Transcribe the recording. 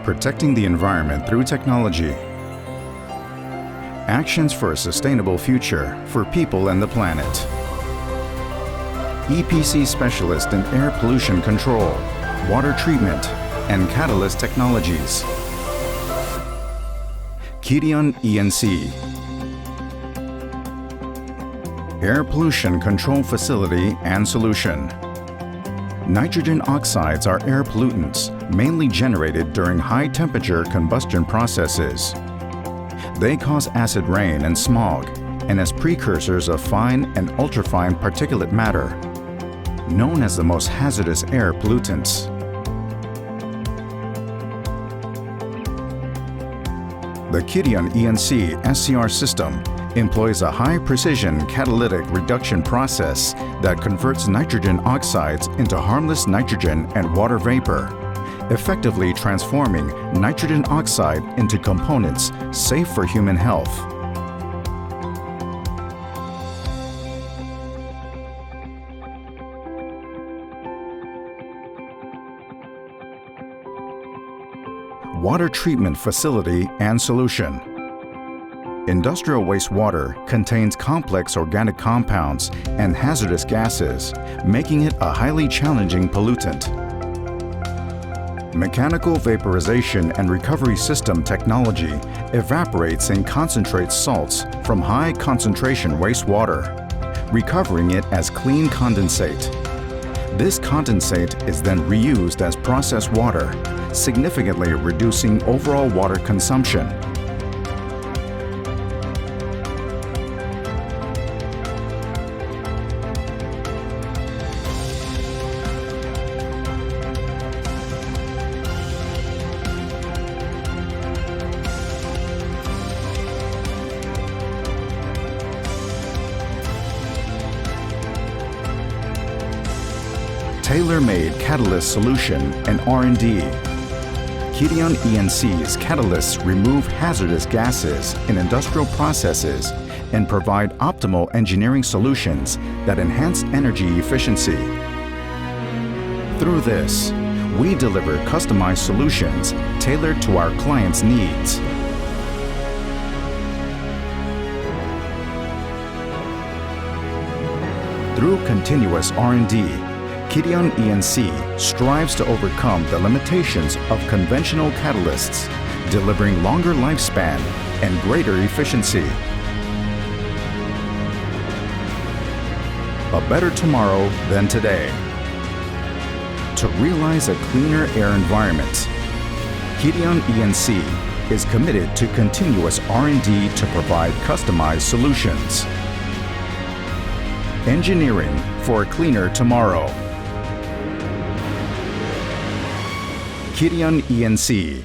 Protecting the environment through technology. Actions for a sustainable future for people and the planet. EPC specialist in air pollution control, water treatment, and catalyst technologies. Kiyeon ENC. Air pollution control facility and solution. Nitrogen oxides are air pollutants mainly generated during high-temperature combustion processes. They cause acid rain and smog, and as precursors of fine and ultrafine particulate matter, known as the most hazardous air pollutants. The Kiyeon ENC SCR system employs a high-precision catalytic reduction process that converts nitrogen oxides into harmless nitrogen and water vapor, effectively transforming nitrogen oxide into components safe for human health. Water treatment facility and solution. Industrial wastewater contains complex organic compounds and hazardous gases, making it a highly challenging pollutant. Mechanical vaporization and recovery system technology evaporates and concentrates salts from high-concentration wastewater, recovering it as clean condensate. This condensate is then reused as processed water, significantly reducing overall water consumption. Tailor-made catalyst solution and R&D. Kiyeon ENC's catalysts remove hazardous gases in industrial processes and provide optimal engineering solutions that enhance energy efficiency. Through this, we deliver customized solutions tailored to our clients' needs. Through continuous R&D, Kiyeon ENC strives to overcome the limitations of conventional catalysts, delivering longer lifespan and greater efficiency. A better tomorrow than today. To realize a cleaner air environment, Kiyeon ENC is committed to continuous R&D to provide customized solutions. Engineering for a cleaner tomorrow. Kiyeon ENC.